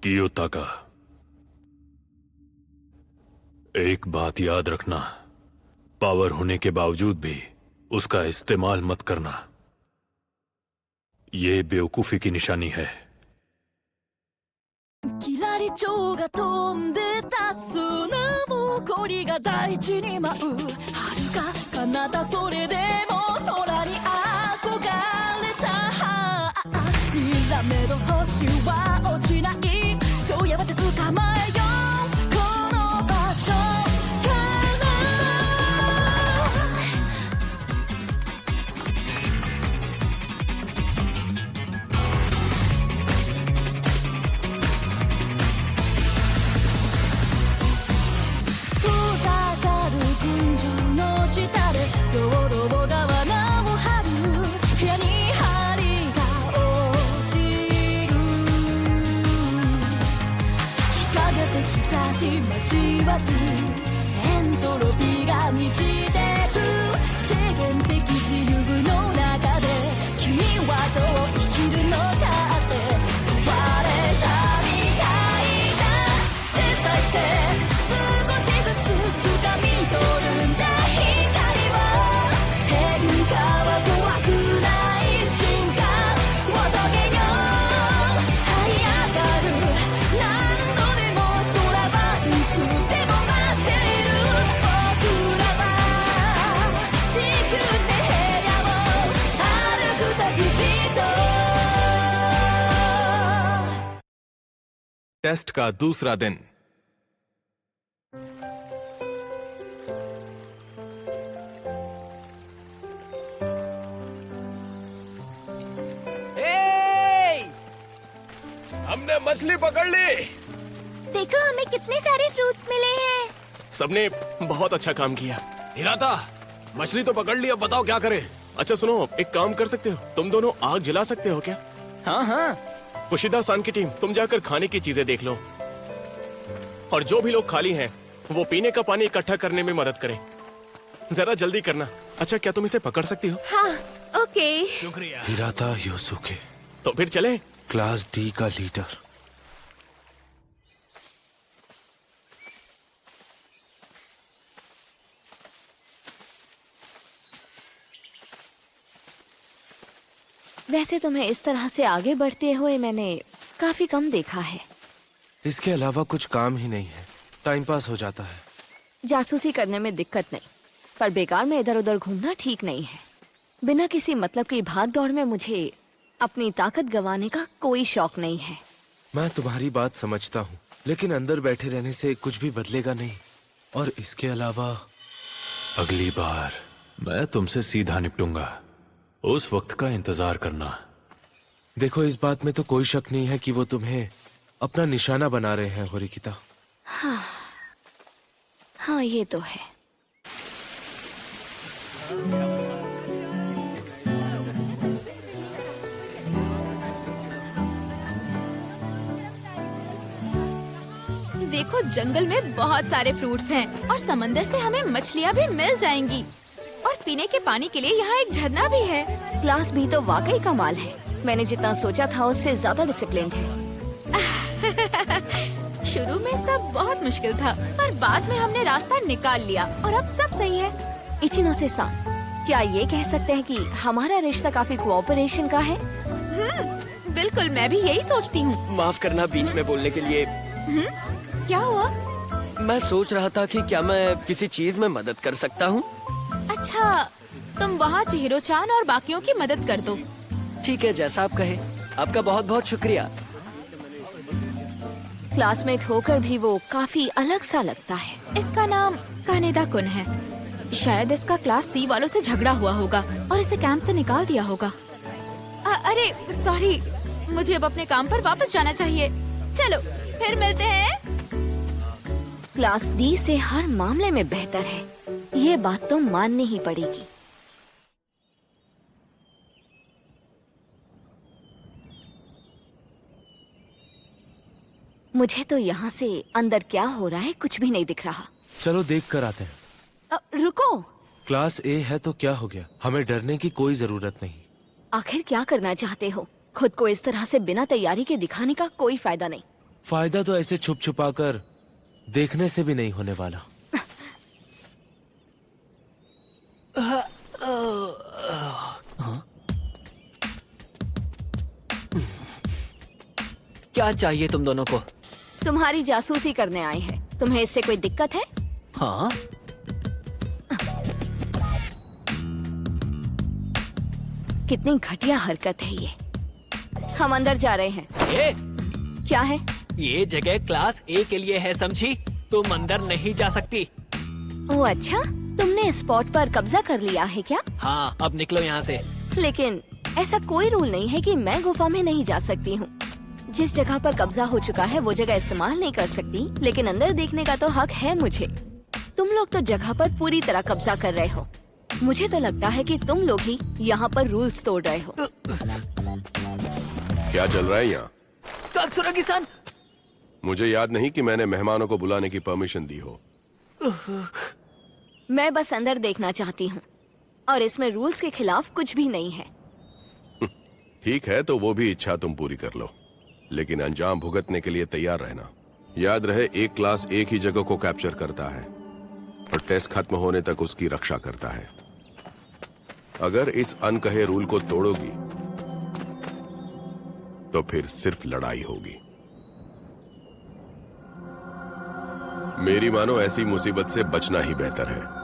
कियोताका, एक बात याद रखना, पावर होने के बावजूद भी उसका इस्तेमाल मत करना। ये बेवकूफी की निशानी है। キラリチョウが飛んでた砂ぼこりが大地に舞う遥か彼方それでも空に憧れたにらめの星は落ちないとやがて捕まえようこの場所から遠ざかる群青の下で道路が罠を張る部屋に針が落ちる日陰と日差し交わるエントロピーが満ちてく制限的自由の中で君はどう生きるのかって問われたみたいだステップバイステップ少しずつ掴み取るんだ光は変化は怖くない瞬間を遂げよう這い上がる何度でも空はいつでも待っている僕らは地球で部屋を歩く旅人 टेस्ट का दूसरा दिन। हमने मछली पकड़ ली। देखो हमें कितने सारे फ्रूट्स मिले हैं। सबने बहुत अच्छा काम किया। हिराता, मछली तो पकड़ ली, अब बताओ क्या करें। अच्छा सुनो, एक काम कर सकते हो, तुम दोनों आग जला सकते हो क्या? हाँ हाँ। पुशिदा सान की टीम, तुम जाकर खाने की चीजें देख लो और जो भी लोग खाली हैं वो पीने का पानी इकट्ठा करने में मदद करें। जरा जल्दी करना। अच्छा, क्या तुम इसे पकड़ सकती हो? हाँ ओके। शुक्रिया। हिराता योसुके, तो फिर चलें। क्लास डी का लीडर। वैसे तुम्हें इस तरह से आगे बढ़ते हुए मैंने काफी कम देखा है। इसके अलावा कुछ काम ही नहीं है, टाइम पास हो जाता है। जासूसी करने में दिक्कत नहीं, पर बेकार में इधर उधर घूमना ठीक नहीं है। बिना किसी मतलब की भाग दौड़ में मुझे अपनी ताकत गंवाने का कोई शौक नहीं है। मैं तुम्हारी बात समझता हूँ, लेकिन अंदर बैठे रहने से कुछ भी बदलेगा नहीं। और इसके अलावा अगली बार मैं तुमसे सीधा निपटूंगा, उस वक्त का इंतजार करना। देखो, इस बात में तो कोई शक नहीं है कि वो तुम्हें अपना निशाना बना रहे हैं होरिकिता। हाँ ये तो है। देखो, जंगल में बहुत सारे फ्रूट्स हैं और समंदर से हमें मछलियाँ भी मिल जाएंगी और पीने के पानी के लिए यहाँ एक झरना भी है। क्लास बी तो वाकई कमाल है। मैंने जितना सोचा था उससे ज्यादा डिसिप्लिन्ड है। शुरू में सब बहुत मुश्किल था, पर बाद में हमने रास्ता निकाल लिया और अब सब सही है। इचिनो-से-सान, क्या ये कह सकते हैं कि हमारा रिश्ता काफी कोऑपरेशन का है? बिल्कुल, मैं भी यही सोचती हूँ। माफ करना बीच में बोलने के लिए। क्या हुआ? मैं सोच रहा था कि क्या मैं किसी चीज में मदद कर सकता हूँ। अच्छा, तुम वहाँ चिहिरो-चान और बाकियों की मदद कर दो। ठीक है, जैसा आप कहे। आपका बहुत बहुत शुक्रिया। क्लासमेट होकर भी वो काफी अलग सा लगता है। इसका नाम कानेदा कुन है। शायद इसका क्लास सी वालों से झगड़ा हुआ होगा और इसे कैंप से निकाल दिया होगा। अरे सॉरी, मुझे अब अपने काम पर वापस जाना चाहिए। चलो फिर मिलते हैं। क्लास डी से हर मामले में बेहतर है, ये बात तो माननी ही पड़ेगी। मुझे तो यहाँ से अंदर क्या हो रहा है कुछ भी नहीं दिख रहा। चलो देख कर आते हैं। रुको। क्लास ए है तो क्या हो गया, हमें डरने की कोई जरूरत नहीं। आखिर क्या करना चाहते हो? खुद को इस तरह से बिना तैयारी के दिखाने का कोई फायदा नहीं। फायदा तो ऐसे छुप छुपा कर देखने से भी नहीं होने वाला। क्या चाहिए तुम दोनों को? तुम्हारी जासूसी करने आए हैं। तुम्हें इससे कोई दिक्कत है? हाँ, कितनी घटिया हरकत है ये। हम अंदर जा रहे हैं। ये क्या है? ये जगह क्लास ए के लिए है, समझी? तुम अंदर नहीं जा सकती। ओह अच्छा, तुमने स्पॉट पर कब्जा कर लिया है क्या? हाँ, अब निकलो यहाँ से। लेकिन ऐसा कोई रूल नहीं है कि मैं गुफा में नहीं जा सकती हूँ। जिस जगह पर कब्जा हो चुका है वो जगह इस्तेमाल नहीं कर सकती, लेकिन अंदर देखने का तो हक है मुझे। तुम लोग तो जगह पर पूरी तरह कब्जा कर रहे हो। मुझे तो लगता है कि तुम लोग ही यहाँ पर रूल्स तोड़ रहे हो। क्या चल रहा है यहाँ? काकसुरा-गिसान! मुझे याद नहीं कि मैंने मेहमानों को बुलाने की परमिशन दी हो। मैं बस अंदर देखना चाहती हूँ और इसमें रूल्स के खिलाफ कुछ भी नहीं है। ठीक है, तो वो भी इच्छा तुम पूरी कर लो, लेकिन अंजाम भुगतने के लिए तैयार रहना। याद रहे, एक क्लास एक ही जगह को कैप्चर करता है और टेस्ट खत्म होने तक उसकी रक्षा करता है। अगर इस अनकहे रूल को तोड़ोगी तो फिर सिर्फ लड़ाई होगी। मेरी मानो, ऐसी मुसीबत से बचना ही बेहतर है।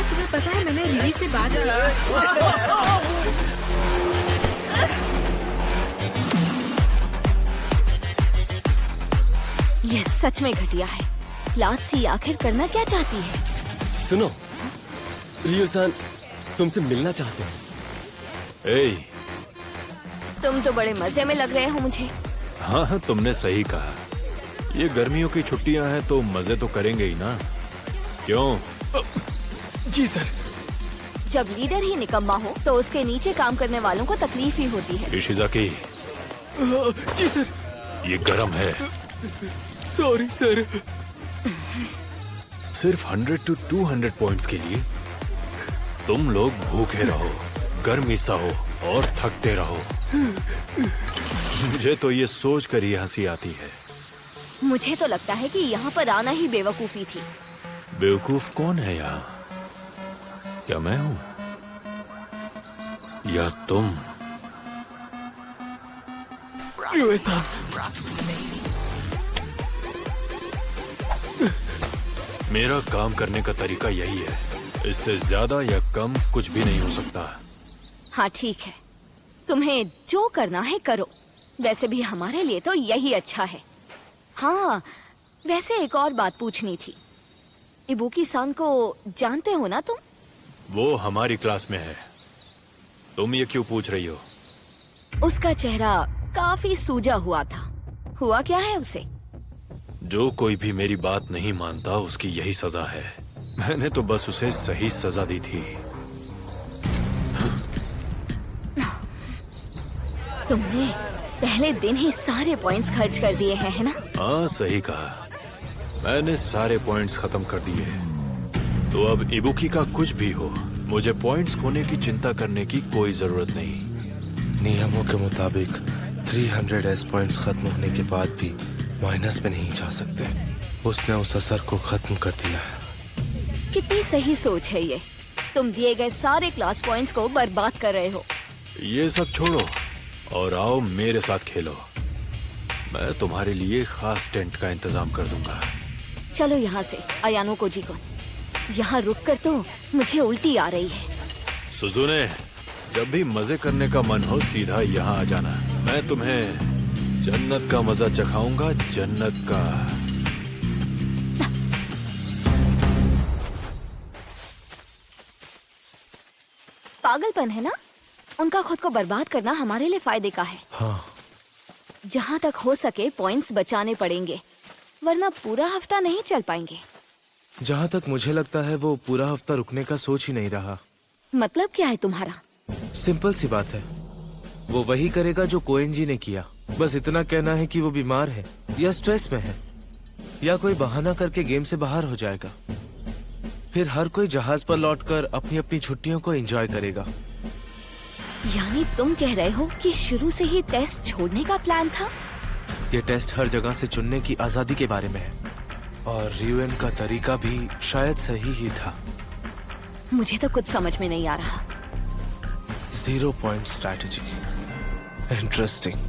तुम्हें पता है मैंने रिली से बात ये सच में घटिया है। क्लास सी आखिर करना क्या चाहती है? सुनो, रियो-सान तुमसे मिलना चाहते हैं। ए, तुम तो बड़े मजे में लग रहे हो मुझे। हाँ, तुमने सही कहा। ये गर्मियों की छुट्टियां हैं तो मजे तो करेंगे ही ना, क्यों? जी सर। जब लीडर ही निकम्मा हो तो उसके नीचे काम करने वालों को तकलीफ ही होती है। इशिज़ाकी, जी सर। ये गर्म है। Sorry sir. सिर्फ 100 to 200 पॉइंट्स के लिए तुम लोग भूखे रहो, गर्मी सहो और थकते रहो। मुझे तो ये सोच कर ही हंसी आती है। मुझे तो लगता है कि यहाँ पर आना ही बेवकूफी थी। बेवकूफ कौन है यहाँ? क्या मैं हूँ या तुम? रियो-सान, मेरा काम करने का तरीका यही है। इससे ज्यादा या कम कुछ भी नहीं हो सकता। हाँ ठीक है, तुम्हें जो करना है करो। वैसे भी हमारे लिए तो यही अच्छा है। हाँ, वैसे एक और बात पूछनी थी। इबुकी-सान को जानते हो ना तुम? वो हमारी क्लास में है। तुम ये क्यों पूछ रही हो? उसका चेहरा काफी सूजा हुआ था। हुआ क्या है उसे? जो कोई भी मेरी बात नहीं मानता उसकी यही सजा है। मैंने तो बस उसे सही सजा दी थी। तुमने पहले दिन ही सारे पॉइंट्स खर्च कर दिए हैं, है ना? हाँ, सही कहा। मैंने सारे पॉइंट्स खत्म कर दिए। तो अब इबुकी का कुछ भी हो, मुझे पॉइंट्स खोने की चिंता करने की कोई जरूरत नहीं। नियमों के मुताबिक 300 एस पॉइंट्स खत्म होने के बाद भी माइनस में नहीं जा सकते। उसने उस असर को खत्म कर दिया है। कितनी सही सोच है ये। तुम दिए गए सारे क्लास पॉइंट्स को बर्बाद कर रहे हो। ये सब छोड़ो और आओ मेरे साथ खेलो। मैं तुम्हारे लिए खास टेंट का इंतजाम कर दूंगा। चलो यहाँ से, अयानो कोजी को। यहाँ रुक कर तो मुझे उल्टी आ रही है। सुजुने, जब भी मजे करने का मन हो सीधा यहाँ आ जाना। मैं तुम्हें जन्नत का मजा चखाऊंगा, जन्नत का। पागलपन है ना? उनका खुद को बर्बाद करना हमारे लिए फायदे का है। हाँ, जहाँ तक हो सके पॉइंट्स बचाने पड़ेंगे, वरना पूरा हफ्ता नहीं चल पाएंगे। जहाँ तक मुझे लगता है वो पूरा हफ्ता रुकने का सोच ही नहीं रहा। मतलब क्या है तुम्हारा? सिंपल सी बात है, वो वही करेगा जो कोएन जी ने किया। बस इतना कहना है कि वो बीमार है या स्ट्रेस में है या कोई बहाना करके गेम से बाहर हो जाएगा। फिर हर कोई जहाज पर लौटकर अपनी अपनी छुट्टियों को एंजॉय करेगा। यानी तुम कह रहे हो कि शुरू से ही टेस्ट छोड़ने का प्लान था? ये टेस्ट हर जगह से चुनने की आजादी के बारे में है और रियूएन का तरीका भी शायद सही ही था। मुझे तो कुछ समझ में नहीं आ रहा। 0 पॉइंट स्ट्रैटेजी, इंटरेस्टिंग।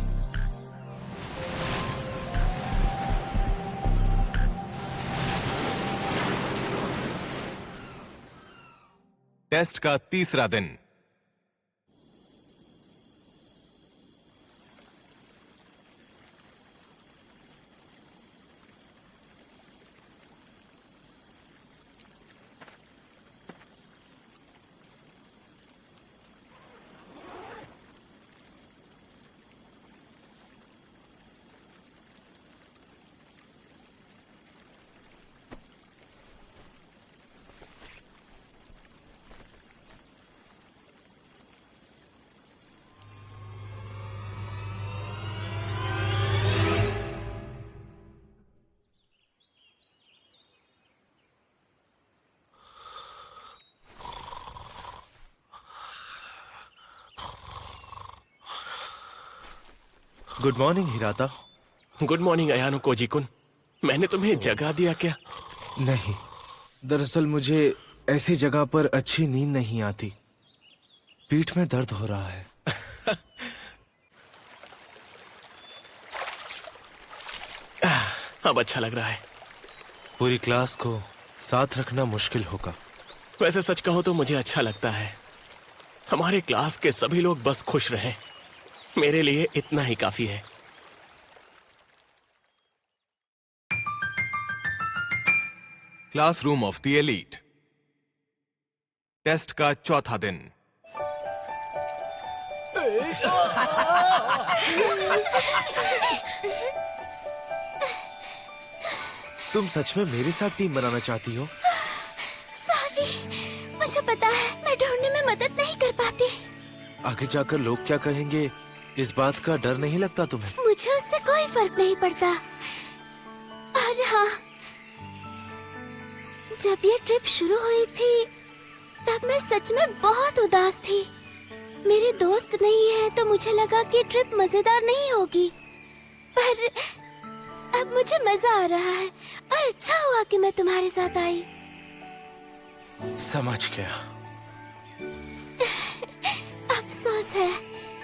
टेस्ट का तीसरा दिन। Good morning Hirata. Good morning Ayanokoji kun. मैंने तुम्हें जगा दिया क्या? नहीं, दरअसल मुझे ऐसी जगह पर अच्छी नींद नहीं आती। पीठ में दर्द हो रहा है। अब अच्छा लग रहा है। पूरी क्लास को साथ रखना मुश्किल होगा। वैसे सच कहो तो मुझे अच्छा लगता है। हमारे क्लास के सभी लोग बस खुश रहें, मेरे लिए इतना ही काफी है। Classroom of the elite. Test का चौथा दिन। तुम सच में मेरे साथ टीम बनाना चाहती हो? सॉरी, मुझे पता है मैं ढूंढने में मदद नहीं कर पाती। आगे जाकर लोग क्या कहेंगे, इस बात का डर नहीं लगता तुम्हें? मुझे उससे कोई फर्क नहीं पड़ता। और हाँ, जब ये ट्रिप शुरू हुई थी तब मैं सच में बहुत उदास थी। मेरे दोस्त नहीं है तो मुझे लगा कि ट्रिप मजेदार नहीं होगी, पर अब मुझे मजा आ रहा है और अच्छा हुआ कि मैं तुम्हारे साथ आई। समझ गया। अफसोस है,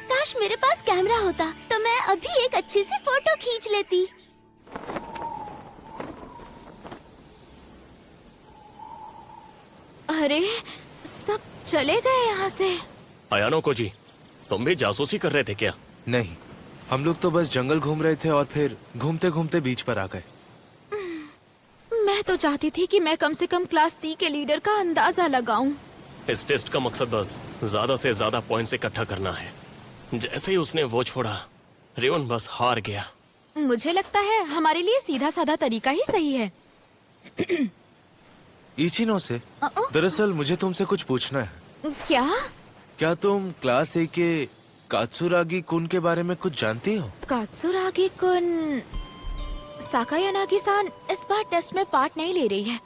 काश मेरे पास कैमरा होता तो मैं अभी एक अच्छी सी फोटो खींच लेती। अरे सब चले गए यहाँ से। अयानो कोजी, तुम भी जासूसी कर रहे थे क्या? नहीं, हम लोग तो बस जंगल घूम रहे थे और फिर घूमते घूमते बीच पर आ गए। मैं तो चाहती थी कि मैं कम से कम क्लास सी के लीडर का अंदाजा लगाऊं। इस टेस्ट का मकसद बस ज्यादा से ज्यादा पॉइंट्स इकट्ठा करना है। जैसे ही उसने वो छोड़ा, रियोन बस हार गया। मुझे लगता है हमारे लिए सीधा साधा तरीका ही सही है। इचिनो से? दरअसल मुझे तुमसे कुछ पूछना है। क्या तुम क्लास ए के कात्सुरागी कुन के बारे में कुछ जानती हो? कात्सुरागी कुन? साकायानागी-सान इस बार टेस्ट में पार्ट नहीं ले रही है,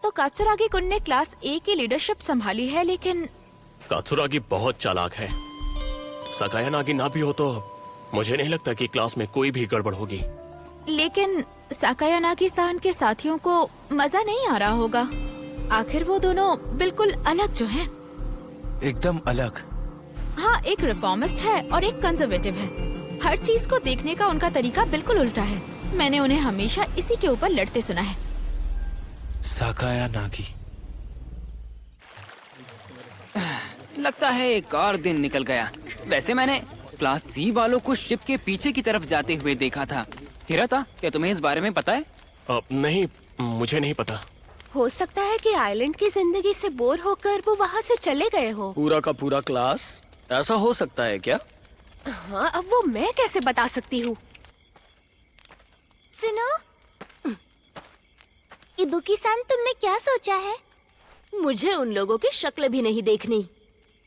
तो कात्सुरागी कुन ने क्लास ए की लीडरशिप संभाली है। लेकिन कात्सुरागी बहुत चालाक है। सकायानागी ना भी हो तो मुझे नहीं लगता कि क्लास में कोई भी गड़बड़ होगी। लेकिन साकायानागी-सान के साथियों को मजा नहीं आ रहा होगा। आखिर वो दोनों बिल्कुल अलग जो हैं। एकदम अलग? हाँ, एक रिफॉर्मिस्ट है और एक कंजर्वेटिव है। हर चीज को देखने का उनका तरीका बिल्कुल उल्टा है। मैंने उन्हें हमेशा इसी के ऊपर लड़ते सुना है। साकायानागी। लगता है एक और दिन निकल गया। वैसे मैंने क्लास सी वालों को शिप के पीछे की तरफ जाते हुए देखा था। हिराता, क्या तुम्हें इस बारे में पता है? नहीं, मुझे नहीं पता। हो सकता है कि आइलैंड की जिंदगी से बोर होकर वो वहाँ से चले गए हो। पूरा का पूरा क्लास? ऐसा हो सकता है क्या? हाँ, अब वो मैं कैसे बता सकती हूँ। सुनो इबुकी-सान, तुमने क्या सोचा है? मुझे उन लोगों की शक्ल भी नहीं देखनी।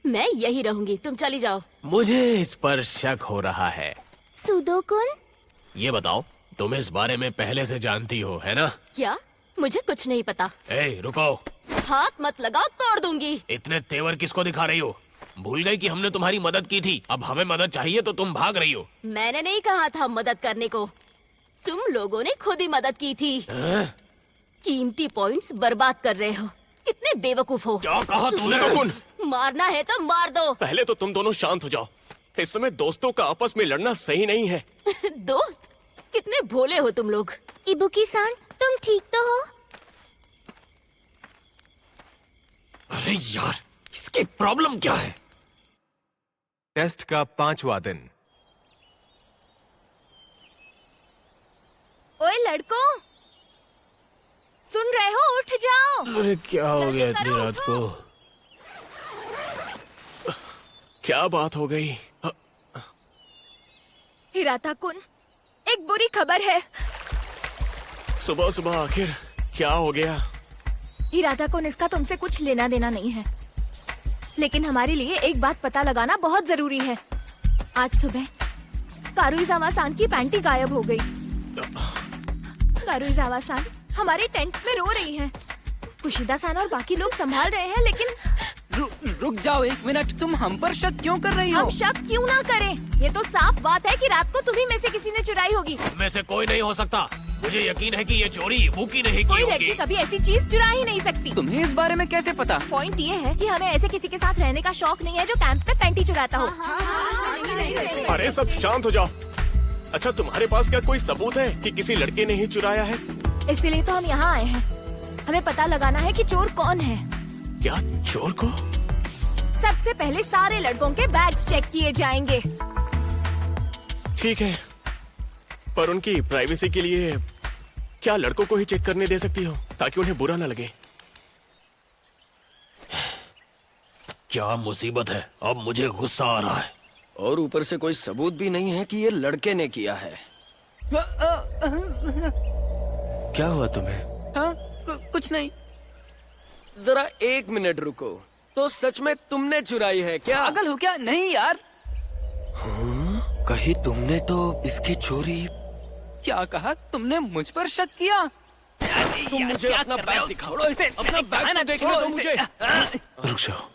मैं यही रहूंगी, तुम चली जाओ। मुझे इस पर शक हो रहा है। सुदो-कुन, ये बताओ, तुम इस बारे में पहले से जानती हो, है ना? क्या? मुझे कुछ नहीं पता। ए, रुको। हाथ मत लगाओ, तोड़ दूंगी। इतने तेवर किसको दिखा रही हो? भूल गई कि हमने तुम्हारी मदद की थी। अब हमें मदद चाहिए तो तुम भाग रही हो। मैंने नहीं कहा था मदद करने को, तुम लोगों ने खुद ही मदद की थी। कीमती पॉइंट्स बर्बाद कर रहे हो, कितने बेवकूफ हो। क्या कहा तूने? टोकुन, मारना है तो मार दो। पहले तो तुम दोनों शांत हो जाओ। इस समय दोस्तों का आपस में लड़ना सही नहीं है। दोस्त, कितने भोले हो तुम लोग। इबुकी-सान, तुम ठीक तो हो? अरे यार, इसकी प्रॉब्लम क्या है? टेस्ट का 5वां दिन। ओए लड़कों, सुन रहे हो? उठ जाओ। अरे क्या हो गया इतनी करो, रात को? क्या बात हो गई? हिराता-कुन, एक बुरी खबर है। सुबह सुबह आखिर क्या हो गया? हिराता-कुन, इसका तुमसे कुछ लेना देना नहीं है, लेकिन हमारे लिए एक बात पता लगाना बहुत जरूरी है। आज सुबह कारुइजावा-सान की पैंटी गायब हो गई। कारुइजावा-सान हमारे टेंट में रो रही हैं। कुशिदा-सान और बाकी लोग संभाल रहे हैं, लेकिन रुक जाओ 1 मिनट। तुम हम पर शक क्यों कर रही हो? हम शक क्यों ना करें? ये तो साफ बात है कि रात को तुम्ही में से किसी ने चुराई होगी। में से कोई नहीं हो सकता। मुझे यकीन है कि ये चोरी इबुकी ने ही की कोई होगी। लड़की कभी ऐसी चीज चुरा ही नहीं सकती। तुम्हें इस बारे में कैसे पता? पॉइंट ये है कि हमें ऐसे किसी के साथ रहने का शौक नहीं है जो कैंप में पैंटी चुराता हो। अरे सब शांत हो जाओ। अच्छा, तुम्हारे पास क्या कोई सबूत है कि किसी लड़के ने ही चुराया है? इसीलिए तो हम यहाँ आए हैं। हमें पता लगाना है कि चोर कौन है। क्या चोर को? सबसे पहले सारे लड़कों के बैग्स चेक किए जाएंगे। ठीक है, पर उनकी प्राइवेसी के लिए क्या लड़कों को ही चेक करने दे सकती हो, ताकि उन्हें बुरा न लगे? क्या मुसीबत है? अब मुझे गुस्सा आ रहा है। और ऊपर से कोई सबूत भी नहीं है कि ये लड़के ने किया है। क्या हुआ तुम्हें? हाँ, कुछ नहीं। जरा 1 मिनट रुको। तो सच में तुमने चुराई है क्या? पागल हो क्या? नहीं यार। कहीं तुमने तो इसकी चोरी? क्या कहा तुमने? मुझ पर शक किया? तुम मुझे क्या अपना कर रहे बैग हो? दिखाओ। छोड़ो इसे। अपना बैग तो देखने छोड़ो दो इसे। मुझे। रुक जाओ।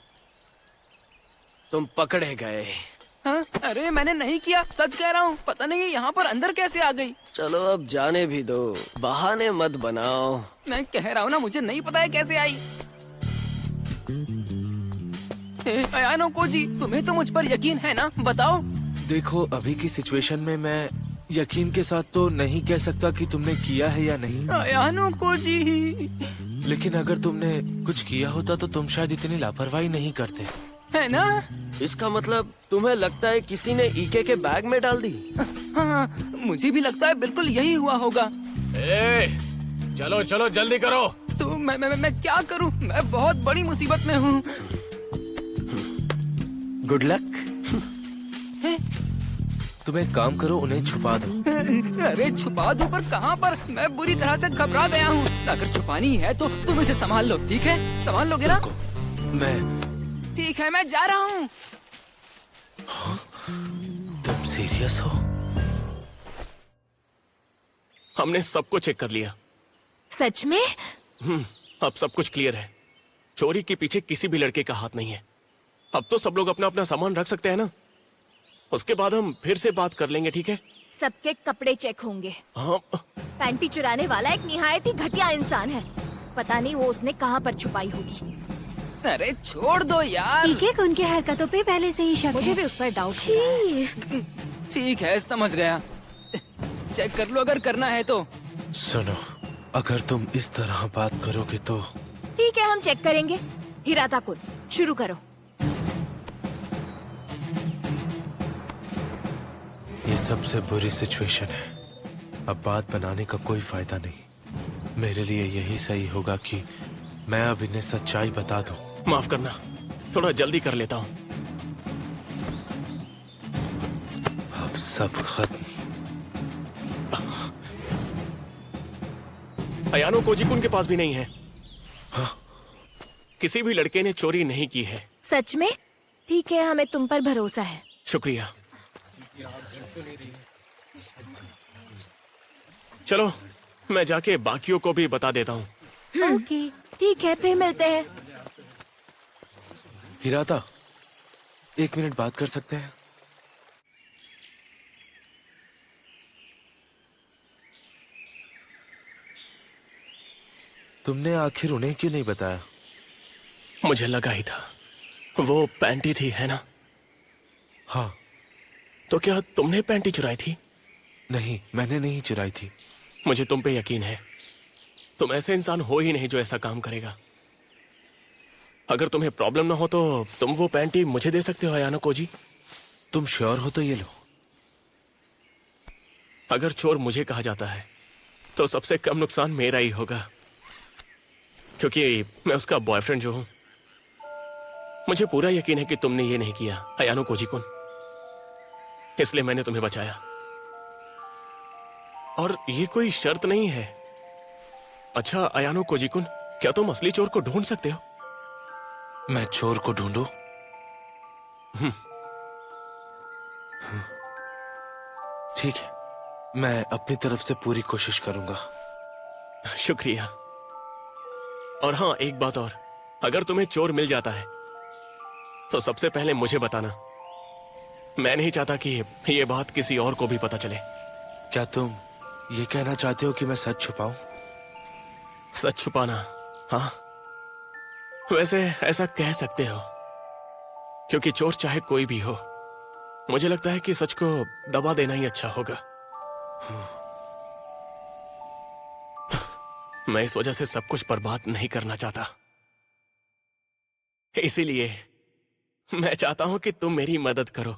तुम पकड़े गए। हाँ? अरे मैंने नहीं किया, सच कह रहा हूँ। पता नहीं ये यहाँ पर अंदर कैसे आ गई। चलो अब जाने भी दो, बहाने मत बनाओ। मैं कह रहा हूँ ना, मुझे नहीं पता है कैसे आई। अयानो कोजी, तुम्हें तो मुझ पर यकीन है ना? बताओ। देखो, अभी की सिचुएशन में मैं यकीन के साथ तो नहीं कह सकता कि तुमने किया है या नहीं, अयानो कोजी। लेकिन अगर तुमने कुछ किया होता तो तुम शायद इतनी लापरवाही नहीं करते। है ना? इसका मतलब तुम्हें लगता है किसी ने ईके के बैग में डाल दी? हाँ, मुझे भी लगता है बिल्कुल यही हुआ होगा। चलो चलो जल्दी करो। तो मैं क्या करूँ? मैं बहुत बड़ी मुसीबत में हूँ। Good luck. तुम एक काम करो, उन्हें छुपा दो। अरे छुपा दूं, पर कहाँ पर? मैं बुरी तरह से घबरा गया हूँ। अगर छुपानी है तो तुम इसे संभाल लो, ठीक है? संभाल लोगे ना? मैं ठीक है, मैं जा रहा हूँ। तुम सीरियस हो? हमने सबको चेक कर लिया। सच में? अब सब कुछ क्लियर है। चोरी के पीछे किसी भी लड़के का हाथ नहीं है। अब तो सब लोग अपना अपना सामान रख सकते हैं ना? उसके बाद हम फिर से बात कर लेंगे, ठीक है? सबके कपड़े चेक होंगे। हाँ। पैंटी चुराने वाला एक निहायत ही घटिया इंसान है। पता नहीं वो उसने कहाँ पर छुपाई होगी। अरे छोड़ दो यार। उनके हरकतों पे पहले से ही शक मुझे भी उस पर डाउट है। ठीक है, समझ गया। चेक कर लो अगर करना है तो। सुनो, अगर तुम इस तरह बात करोगे तो ठीक है, हम चेक करेंगे। हिराता-कुन, शुरू करो। ये सबसे बुरी सिचुएशन है। अब बात बनाने का कोई फायदा नहीं। मेरे लिए यही सही होगा कि मैं अब इन्हें सच्चाई बता दूं। माफ करना, थोड़ा जल्दी कर लेता हूँ। अब सब खत्म। अयानो कोजिकुन के पास भी नहीं है। हाँ? किसी भी लड़के ने चोरी नहीं की है। सच में? ठीक है, हमें तुम पर भरोसा है। शुक्रिया। चलो, मैं जाके बाकियों को भी बता देता हूँ। ओके, ठीक है, फिर मिलते हैं। हिराता, 1 मिनट बात कर सकते हैं? तुमने आखिर उन्हें क्यों नहीं बताया? मुझे लगा ही था वो पैंटी थी, है ना? हाँ। तो क्या तुमने पैंटी चुराई थी? नहीं, मैंने नहीं चुराई थी। मुझे तुम पे यकीन है। तुम ऐसे इंसान हो ही नहीं जो ऐसा काम करेगा। अगर तुम्हें प्रॉब्लम ना हो तो तुम वो पैंटी मुझे दे सकते हो अयानो कोजी। तुम श्योर हो तो ये लो। अगर चोर मुझे कहा जाता है तो सबसे कम नुकसान मेरा ही होगा, क्योंकि मैं उसका बॉयफ्रेंड जो हूं। मुझे पूरा यकीन है कि तुमने ये नहीं किया अयानो कोजी-कुन, इसलिए मैंने तुम्हें बचाया। और ये कोई शर्त नहीं है। अच्छा अयानो कोजी-कुन, क्या तुम असली चोर को ढूंढ सकते हो? मैं चोर को ढूंढूं? ठीक है, मैं अपनी तरफ से पूरी कोशिश करूंगा। शुक्रिया। और हाँ, एक बात और, अगर तुम्हें चोर मिल जाता है तो सबसे पहले मुझे बताना। मैं नहीं चाहता कि ये बात किसी और को भी पता चले। क्या तुम ये कहना चाहते हो कि मैं सच छुपाऊं? सच छुपाना? हाँ, वैसे ऐसा कह सकते हो, क्योंकि चोर चाहे कोई भी हो, मुझे लगता है कि सच को दबा देना ही अच्छा होगा। मैं इस वजह से सब कुछ बर्बाद नहीं करना चाहता, इसीलिए मैं चाहता हूं कि तुम मेरी मदद करो।